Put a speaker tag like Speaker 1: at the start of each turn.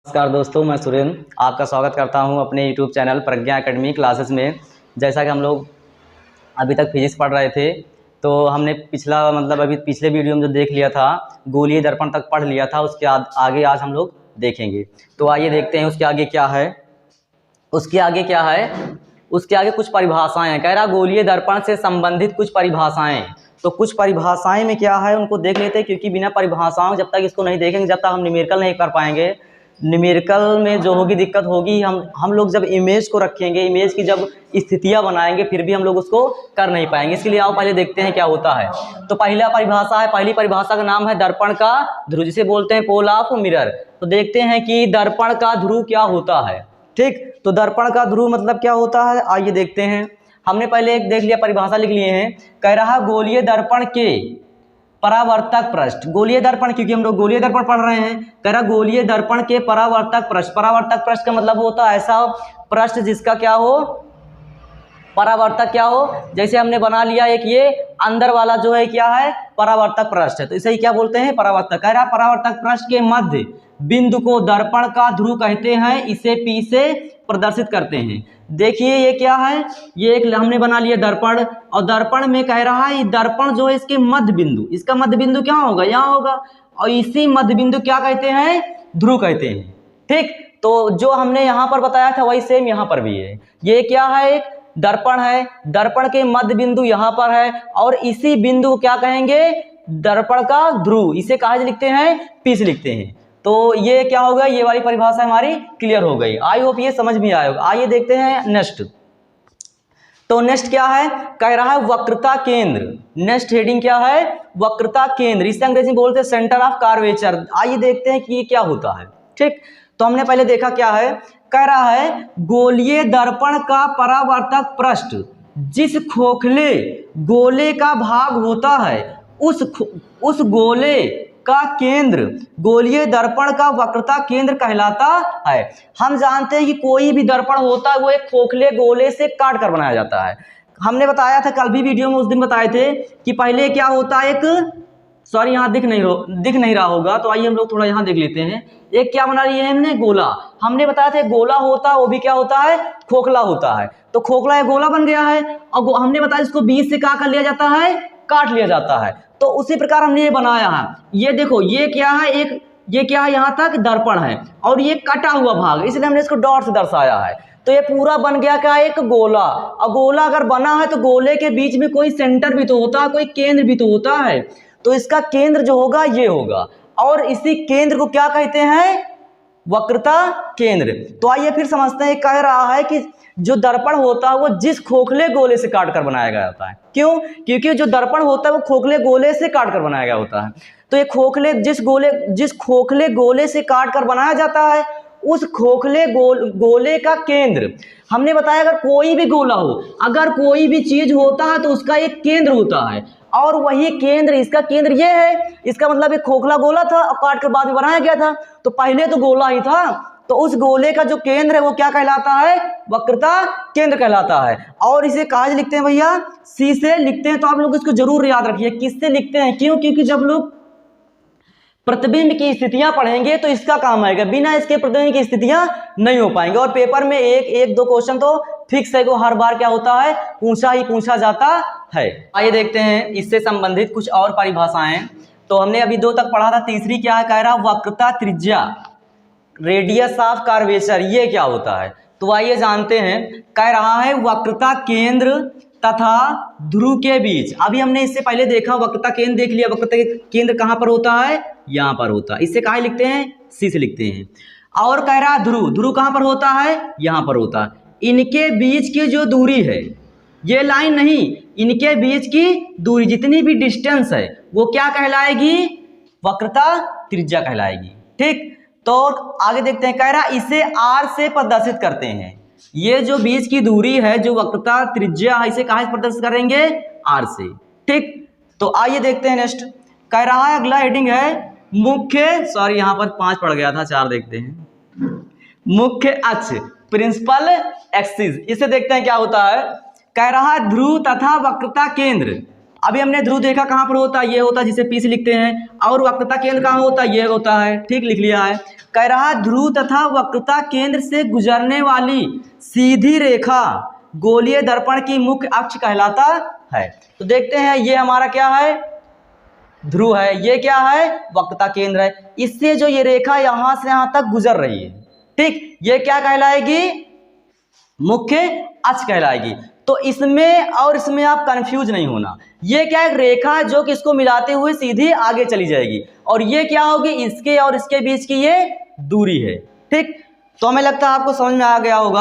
Speaker 1: नमस्कार दोस्तों, मैं सुरेंद्र आपका स्वागत करता हूं अपने YouTube चैनल प्रज्ञा एकेडमी क्लासेस में। जैसा कि हम लोग अभी तक फिजिक्स पढ़ रहे थे, तो हमने अभी पिछले वीडियो में जो देख लिया था, गोलीय दर्पण तक पढ़ लिया था। उसके आगे आज हम लोग देखेंगे। तो आइए देखते हैं उसके आगे क्या है। उसके आगे कुछ परिभाषाएं हैं। कह रहा गोलीय दर्पण से संबंधित कुछ परिभाषाएं। तो कुछ परिभाषाएं में क्या है उनको देख लेते हैं, क्योंकि बिना परिभाषाओं जब तक इसको नहीं देखेंगे, जब तक हम न्यूमेरिकल नहीं कर पाएंगे। न्यूमेरिकल में जो होगी दिक्कत होगी, हम लोग जब इमेज को रखेंगे, इमेज की जब स्थितियां बनाएंगे, फिर भी हम लोग उसको कर नहीं पाएंगे। इसके लिए आओ पहले देखते हैं क्या होता है। तो पहली परिभाषा का नाम है दर्पण का ध्रुव, जिसे बोलते हैं पोल ऑफ मिरर। तो देखते हैं कि दर्पण का ध्रुव क्या होता है। ठीक, तो दर्पण का ध्रुव मतलब क्या होता है, आइए देखते हैं। हमने पहले एक देख लिया, परिभाषा लिख लिए हैं। कह रहा गोलीय दर्पण के परावर्तक पृष्ठ, गोलीय दर्पण, क्योंकि हम लोग गोलीय दर्पण पढ़ रहे हैं। कह रहा गोलीय दर्पण के परावर्तक पृष्ठ। परावर्तक पृष्ठ का मतलब होता है ऐसा पृष्ठ जिसका क्या हो, परावर्तक क्या हो। जैसे हमने बना लिया एक, ये अंदर वाला जो है क्या है, परावर्तक पृष्ठ है, तो इसे ही क्या बोलते हैं, परावर्तक। कह रहा परावर्तक पृष्ठ के मध्य बिंदु को दर्पण का ध्रुव कहते हैं, इसे P से प्रदर्शित करते हैं। देखिए ये क्या है, ये एक हमने बना लिया दर्पण, और दर्पण में कह रहा है दर्पण जो है इसके मध्य बिंदु, इसका मध्य बिंदु क्या होगा, यहाँ होगा, और इसी मध्य बिंदु क्या कहते हैं, ध्रुव कहते हैं। ठीक, तो जो हमने यहाँ पर बताया था वही सेम यहाँ पर भी है। ये क्या है, एक दर्पण है, दर्पण के मध्य बिंदु यहाँ पर है, और इसी बिंदु को क्या कहेंगे, दर्पण का ध्रुव। इसे कहा लिखते हैं, P से लिखते हैं। तो ये क्या होगा, ये वाली परिभाषा हमारी क्लियर हो गई। आई होप ये समझ में आएगा। आइए देखते हैं नेक्स्ट। तो नेक्स्ट क्या है, कह रहा है वक्रता केंद्र। नेक्स्ट हेडिंग क्या है, वक्रता केंद्र। इसे अंग्रेजी में बोलते हैं सेंटर ऑफ कर्वेचर। आइए देखते हैं कि ये क्या होता है। ठीक, तो हमने पहले देखा क्या है, कह रहा है गोलीय दर्पण का परावर्तक पृष्ठ जिस खोखले गोले का भाग होता है, उस गोले का केंद्र गोलीय दर्पण का वक्रता केंद्र कहलाता है। हम जानते हैं कि कोई भी दर्पण होता है वो एक खोखले गोले से काट कर बनाया जाता है। हमने बताया था कल भी वीडियो में, उस दिन बताए थे कि पहले क्या होता है, एक सॉरी यहाँ दिख नहीं रहा होगा, तो आइए हम लोग थोड़ा यहाँ देख लेते हैं। एक क्या बना लिया है हमने, गोला। हमने बताया था गोला होता है वो भी क्या होता है, खोखला होता है। तो खोखला एक गोला बन गया है, और हमने बताया इसको बीच से क्या कर लिया जाता है, काट लिया जाता है। तो उसी प्रकार हमने ये बनाया है। ये देखो ये क्या है, ये क्या है, यहाँ तक दर्पण है, और ये कटा हुआ भाग, इसलिए हमने इसको डॉट से दर्शाया है। तो ये पूरा बन गया क्या, एक गोला। और गोला अगर बना है तो गोले के बीच में कोई सेंटर भी तो होता है, कोई केंद्र भी तो होता है। तो इसका केंद्र जो होगा ये होगा, और इसी केंद्र को क्या कहते हैं, वक्रता केंद्र। तो आइए फिर समझते हैं। कह रहा है कि जो दर्पण होता है वो जिस खोखले गोले से काट कर बनाया गया होता है। क्यों, क्योंकि जो दर्पण होता है वो खोखले गोले से काट कर बनाया गया होता है। तो ये जिस खोखले गोले से काट कर बनाया जाता है, उस खोखले गोले का केंद्र, हमने बताया अगर कोई भी गोला हो, अगर कोई भी चीज होता है तो उसका एक केंद्र होता है, और वही केंद्र, इसका केंद्र ये है। इसका मतलब एक खोखला गोला था और काट कर बाद में बनाया गया था, तो पहले तो गोला ही था, तो उस गोले का जो केंद्र है वो क्या कहलाता है, वक्रता केंद्र कहलाता है। और इसे कहा लिखते हैं भैया, C से लिखते हैं। तो आप लोग इसको जरूर याद रखिए, किससे लिखते हैं, क्यों, क्योंकि जब लोग प्रतिबिंब की स्थितियां पढ़ेंगे तो इसका काम आएगा, बिना इसके प्रतिबिंब की स्थितियां नहीं हो पाएंगे। और पेपर में एक दो क्वेश्चन तो फिक्स है, को हर बार क्या होता है, पूछा जाता है। आइए देखते हैं इससे संबंधित कुछ और परिभाषाएं। तो हमने अभी 2 तक पढ़ा था, तीसरी क्या है, कह रहा वक्रता त्रिज्या, रेडियस ऑफ कर्वेचर, ये क्या होता है। तो आइए जानते हैं। कह रहा है वक्रता केंद्र तथा ध्रुव के बीच। अभी हमने इससे पहले देखा, वक्रता केंद्र देख लिया, वक्रता केंद्र कहां पर होता है, यहां पर होता है। इससे कहा लिखते हैं, C से लिखते हैं। और कह रहा ध्रुव कहां पर होता है, यहां पर होता है। इनके बीच की जो दूरी है, ये लाइन नहीं, इनके बीच की दूरी, जितनी भी डिस्टेंस है वो क्या कहलाएगी, वक्रता त्रिज्या कहलाएगी। ठीक, तो आगे देखते हैं। कह रहा इसे R से प्रदर्शित करते हैं। ये जो बीच की दूरी है, जो वक्रता त्रिज्या है, इसे कहां से प्रदर्शित करेंगे, R से। ठीक, तो आइए देखते हैं नेक्स्ट। कह रहा है अगला हेडिंग है मुख्य, सॉरी यहाँ पर 5 पड़ गया था, 4 देखते हैं। मुख्य अक्ष, प्रिंसिपल एक्सिस, इसे देखते हैं क्या होता है। कह रहा ध्रुव तथा वक्रता केंद्र अभी हमने ध्रुव देखा कहाँ पर होता है, ये होता है जिसे पी से लिखते हैं। और वक्रता केंद्र कहाँ होता है, ये होता है, ठीक लिख लिया है। कह रहा ध्रुव तथा वक्रता केंद्र से गुजरने वाली सीधी रेखा गोलीय दर्पण की मुख्य अक्ष कहलाता है। तो देखते हैं ये हमारा क्या है, ध्रुव है, ये क्या है, वक्रता केंद्र है। इससे जो ये रेखा यहां से यहां तक गुजर रही है, ठीक, ये क्या कहलाएगी, मुख्य अक्ष कहलाएगी। तो इसमें और इसमें आप कंफ्यूज नहीं होना, ये क्या एक रेखा है जो कि इसको मिलाते हुए सीधी आगे चली जाएगी, और ये क्या होगी, इसके और इसके बीच की ये दूरी है, ठीक। तो हमें लगता है आपको समझ में आ गया होगा।